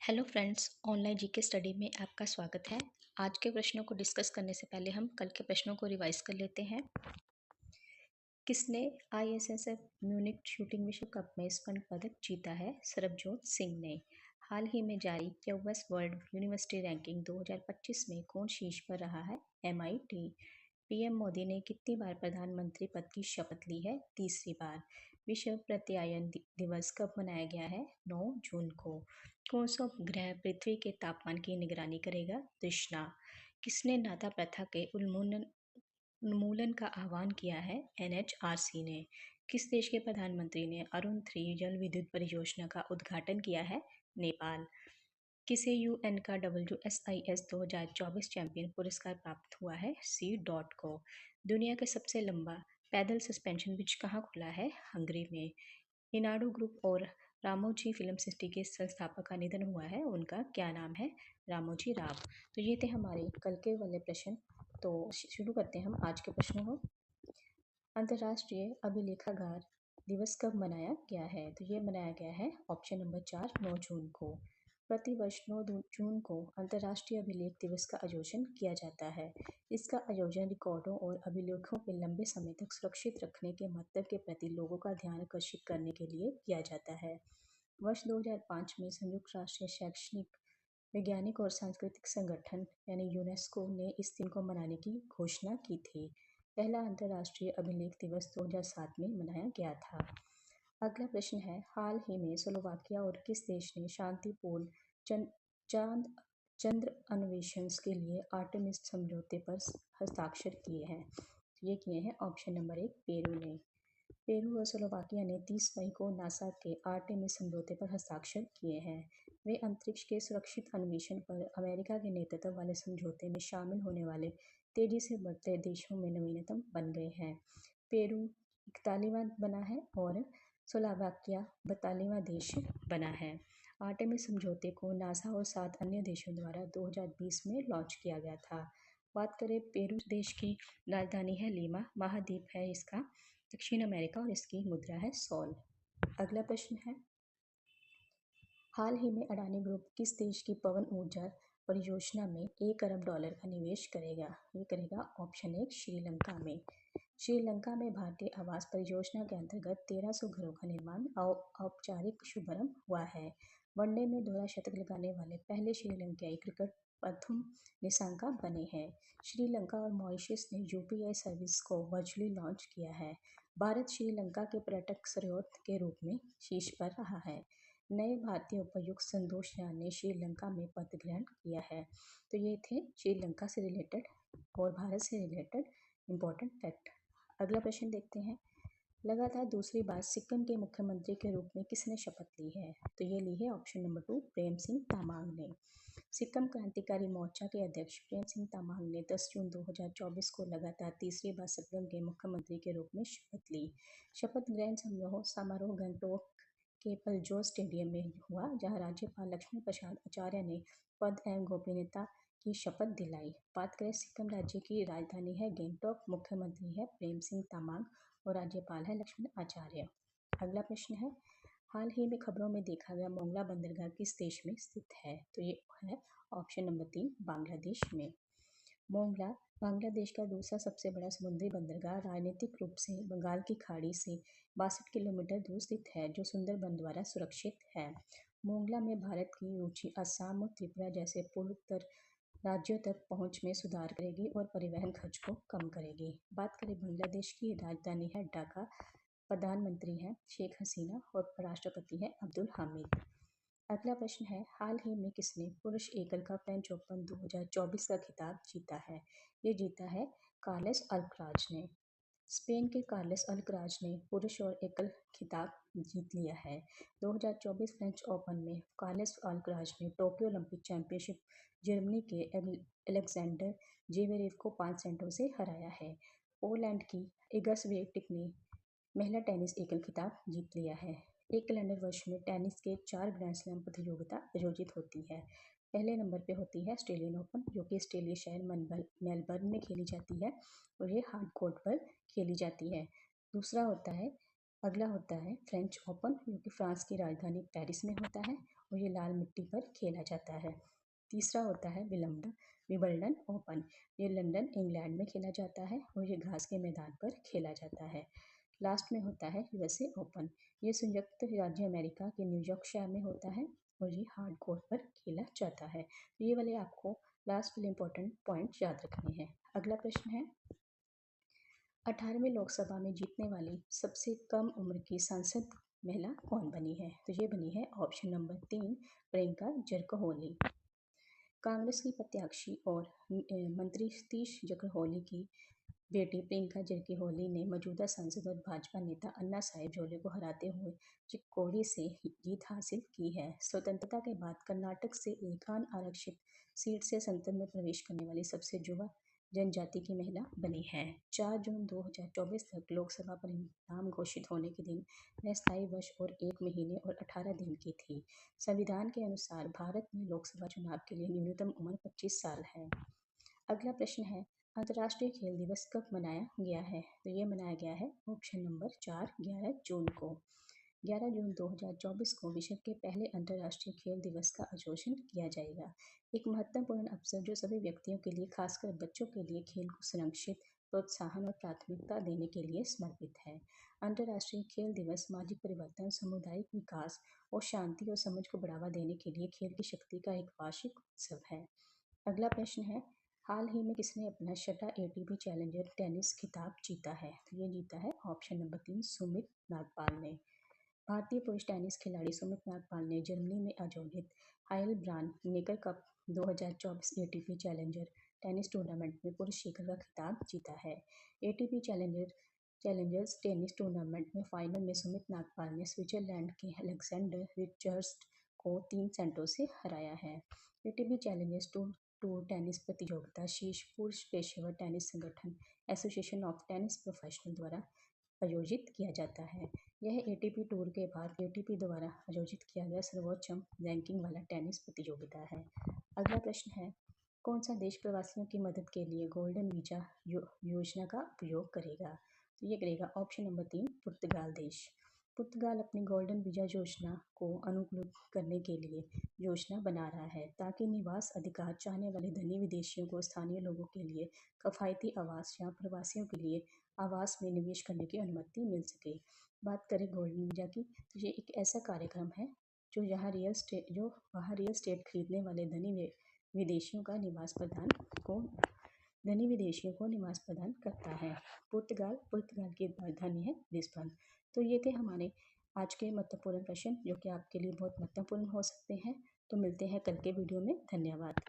Hello friends, online GK study में आपका स्वागत है। आज के प्रश्नों को डिस्कस करने से पहले हम कल के प्रश्नों को रिवाइज कर लेते हैं। किसने आईएसएसएफ म्यूनिख शूटिंग विश्व कप में स्वर्ण पदक जीता है? सरबजोत सिंह ने। हाल ही में जारी क्यूबस वर्ल्ड यूनिवर्सिटी रैंकिंग 2025 में कौन शीर्ष पर रहा है? MIT। पीएम मोदी ने कितनी बार प्रधानमंत्री पद की शपथ ली है? तीसरी बार। विश्व प्रत्यायन दिवस कब मनाया गया है? 9 जून को। कौन सा उपग्रह पृथ्वी के तापमान की निगरानी करेगा? तृष्णा। किसने नाता प्रथा के उन्मूलन का आह्वान किया है? NHRC ने। किस देश के प्रधानमंत्री ने अरुण 3 जल विद्युत परियोजना का उद्घाटन किया है? नेपाल। किसे UN का WSIS 2024 चैंपियन पुरस्कार प्राप्त हुआ है? C. को। दुनिया का सबसे लंबा पैदल सस्पेंशन ब्रिज कहाँ खुला है? हंगरी में। इनाडू ग्रुप और रामोजी फिल्म सिटी के संस्थापक का निधन हुआ है, उनका क्या नाम है? रामोजी राव। तो ये थे हमारे कल के वाले प्रश्न। तो शुरू करते हैं हम आज के प्रश्नों को। अंतर्राष्ट्रीय अभिलेखागार दिवस कब मनाया गया है? तो ये मनाया गया है ऑप्शन नंबर 4 9 जून को। प्रतिवर्ष 9 जून को अंतर्राष्ट्रीय अभिलेख दिवस का आयोजन किया जाता है। इसका आयोजन रिकॉर्डों और अभिलेखों के लंबे समय तक सुरक्षित रखने के महत्व के प्रति लोगों का ध्यान आकर्षित करने के लिए किया जाता है। वर्ष 2005 में संयुक्त राष्ट्र शैक्षणिक, वैज्ञानिक और सांस्कृतिक संगठन यानी यूनेस्को ने इस दिन को मनाने की घोषणा की थी। पहला अंतर्राष्ट्रीय अभिलेख दिवस 2007 में मनाया गया था। अगला प्रश्न है, हाल ही में स्लोवाकिया और किस देश ने शांतिपूर्ण चंद्र अन्वेषण के लिए आर्टेमिस समझौते पर हस्ताक्षर किए हैं? ये किए हैं ऑप्शन नंबर 1 पेरू ने। पेरू और स्लोवाकिया ने 30 मई को नासा के आर्टेमिस समझौते पर हस्ताक्षर किए हैं। वे अंतरिक्ष के सुरक्षित अन्वेषण पर अमेरिका के नेतृत्व वाले समझौते में शामिल होने वाले तेजी से बढ़ते देशों में नवीनतम बन गए हैं। पेरू 41वां बना है और स्लोवाकिया 42वां देश बना है। आर्टेमिस समझौते को नासा और 7 अन्य देशों द्वारा 2020 में लॉन्च किया गया था। बात करें, पेरू देश की राजधानी है लीमा, महाद्वीप है इसका, दक्षिण अमेरिका, और इसकी मुद्रा है सॉल। अगला प्रश्न है, हाल ही में अडानी ग्रुप किस देश की पवन ऊर्जा परियोजना में $1 अरब का निवेश करेगा? ये करेगा ऑप्शन 1 श्रीलंका में। श्रीलंका में भारतीय आवास परियोजना के अंतर्गत 1300 घरों का निर्माण औपचारिक शुभारंभ हुआ है। वनडे में दोहरा शतक लगाने वाले पहले श्रीलंकाई क्रिकेट प्रथम निशांका बने हैं। श्रीलंका और मॉरिशस ने UPI सर्विस को वर्चुअली लॉन्च किया है। भारत श्रीलंका के पर्यटक स्रोत के रूप में शीर्ष पर रहा है। नए भारतीय उपायुक्त संतोष राय ने श्रीलंका में पद ग्रहण किया है। तो ये थे श्रीलंका से रिलेटेड और भारत से रिलेटेड इम्पोर्टेंट फैक्ट। अगला प्रश्न देखते हैं, लगातार दूसरी बार सिक्किम के मुख्यमंत्री के रूप में किसने शपथ ली है? तो ये ली है ऑप्शन नंबर 2 प्रेम सिंह तामांग ने। सिक्किम क्रांतिकारी मोर्चा के अध्यक्ष प्रेम सिंह तामांग ने 10 जून 2024 को लगातार तीसरी बार सिक्किम के मुख्यमंत्री के रूप में शपथ ली। शपथ ग्रहण समारोह गंगटोक के पलजोर स्टेडियम में हुआ, जहां राज्यपाल लक्ष्मण प्रसाद आचार्य ने पद एवं गोपनीयता की शपथ दिलाई। बात करें, सिक्किम राज्य की राजधानी है गंगटोक, मुख्यमंत्री है प्रेम सिंह तामांग और राज्यपाल है लक्ष्मण आचार्य। अगला प्रश्न है, हाल ही में खबरों में देखा गया मोंगला बंदरगाह किस देश में स्थित है? तो ये है ऑप्शन नंबर 3 बांग्लादेश में। मोंगला बांग्लादेश का दूसरा सबसे बड़ा समुद्री बंदरगाह राजनीतिक रूप से बंगाल की खाड़ी से 62 किलोमीटर दूर स्थित है, जो सुंदरबन द्वारा सुरक्षित है। मोंगला में भारत की रुचि असम और त्रिपुरा जैसे पूर्वोत्तर राज्यों तक पहुंच में सुधार करेगी और परिवहन खर्च को कम करेगी। बात करें, बांग्लादेश की राजधानी है ढाका, प्रधानमंत्री है शेख हसीना और राष्ट्रपति है अब्दुल हामिद। अगला प्रश्न है, हाल ही में किसने पुरुष एकल का फ्रेंच ओपन 2024 का खिताब जीता है? ये जीता है कार्लोस अल्कराज ने। स्पेन के कार्लोस अल्कराज ने पुरुष और एकल खिताब जीत लिया है। 2024 फ्रेंच ओपन में कार्लोस अल्कराज ने टोक्यो ओलंपिक चैंपियनशिप जर्मनी के अलेक्जेंडर जेवेरेव को 5 सेटों से हराया है। पोलैंड की इगा स्विएटेक ने महिला टेनिस एकल खिताब जीत लिया है। एक कैलेंडर वर्ष में टेनिस के 4 ग्रैंड स्लैम प्रतियोगिता आयोजित होती है। पहले नंबर पे होती है ऑस्ट्रेलियन ओपन, जो कि ऑस्ट्रेलिया शहर मेलबर्न में खेली जाती है और ये हार्ड कोर्ट पर खेली जाती है। अगला होता है फ्रेंच ओपन, जो कि फ्रांस की राजधानी पेरिस में होता है। और ये लाल मिट्टी पर खेला जाता है। तीसरा होता है विंबलडन ओपन। ये लंदन इंग्लैंड में खेला जाता है और ये घास के मैदान पर खेला जाता है। लास्ट में होता है यूएसए ओपन। ये संयुक्त राज्य अमेरिका के न्यूयॉर्क शहर में होता है और ये हार्ड कोर्ट पर खेला जाता है। तो ये वाले आपको लास्ट वाले इंपॉर्टेंट पॉइंट याद रखने हैं। अगला प्रश्न है, 18वीं लोकसभा में जीतने वाली सबसे कम उम्र की सांसद महिला कौन बनी है? तो ये बनी है ऑप्शन नंबर 3 प्रियंका जरकोहोली। कांग्रेस की प्रत्याशी और मंत्री सतीश जरकोहोली की बेटी प्रियंका जरकोहोली ने मौजूदा सांसद और भाजपा नेता अन्ना साहेब जोले को हराते हुए चिक्कोड़ी से जीत हासिल की है। स्वतंत्रता के बाद कर्नाटक से एक अनारक्षित सीट से संसद में प्रवेश करने वाली सबसे युवा जनजाति की महिला बनी है। 4 जून 2024 तक लोकसभा परिणाम घोषित होने के दिन वह 27 वर्ष और 1 महीने और 18 दिन की थी। संविधान के अनुसार भारत में लोकसभा चुनाव के लिए न्यूनतम उम्र 25 साल है। अगला प्रश्न है, अंतर्राष्ट्रीय खेल दिवस कब मनाया गया है? तो ये मनाया गया है ऑप्शन नंबर 4 11 जून को। 11 जून 2024 को विश्व के पहले अंतर्राष्ट्रीय खेल दिवस का आयोजन किया जाएगा। एक महत्वपूर्ण अवसर जो सभी व्यक्तियों के लिए, खासकर बच्चों के लिए खेल को संरक्षित, प्रोत्साहन और प्राथमिकता देने के लिए समर्पित है। अंतर्राष्ट्रीय खेल दिवस सामाजिक परिवर्तन, सामुदायिक विकास और शांति और समझ को बढ़ावा देने के लिए खेल की शक्ति का एक वार्षिक उत्सव है। अगला प्रश्न है, हाल ही में किसने अपना छठा एटीपी चैलेंजर टेनिस खिताब जीता है? तो ये जीता है ऑप्शन नंबर 3 सुमित नागपाल ने। भारतीय पुरुष टेनिस खिलाड़ी सुमित नागपाल ने जर्मनी में आयोजित Heilbronn Neckar cup 2024 ATP challenger tennis tournament में पुरुष शिखर का खिताब जीता है। एटीपी चैलेंजर्स टेनिस टूर्नामेंट में फाइनल में सुमित नागपाल ने स्विट्जरलैंड के अलेक्जेंडर रिचर्ड्स को 3 सेटों से हराया है। एटीपी चैलेंजर्स टूर टेनिस प्रतियोगिता शीर्ष पुरुष पेशेवर टेनिस संगठन एसोसिएशन ऑफ टेनिस प्रोफेशनल द्वारा आयोजित किया जाता है। यह एटीपी टूर के बाद एटीपी द्वारा आयोजित किया गया सर्वोच्च रैंकिंग वाला टेनिस प्रतियोगिता है। अगला प्रश्न है, कौन सा देश प्रवासियों की मदद के लिए गोल्डन वीजा योजना का उपयोग करेगा? तो ये करेगा ऑप्शन नंबर 3 पुर्तगाल देश। पुर्तगाल अपनी गोल्डन वीजा योजना को अनुकूलित करने के लिए योजना बना रहा है ताकि निवास अधिकार चाहने वाले धनी विदेशियों को स्थानीय लोगों के लिए किफायती आवास या प्रवासियों के लिए आवास में निवेश करने की अनुमति मिल सके। बात करें गोल्डन वीजा की, तो ये एक ऐसा कार्यक्रम है जो वहाँ रियल स्टेट खरीदने वाले विदेशियों को निवास प्रदान करता है। पुर्तगाल की राजधानी है लिस्बन। तो ये थे हमारे आज के महत्वपूर्ण प्रश्न जो कि आपके लिए बहुत महत्वपूर्ण हो सकते हैं। तो मिलते हैं कल के वीडियो में। धन्यवाद।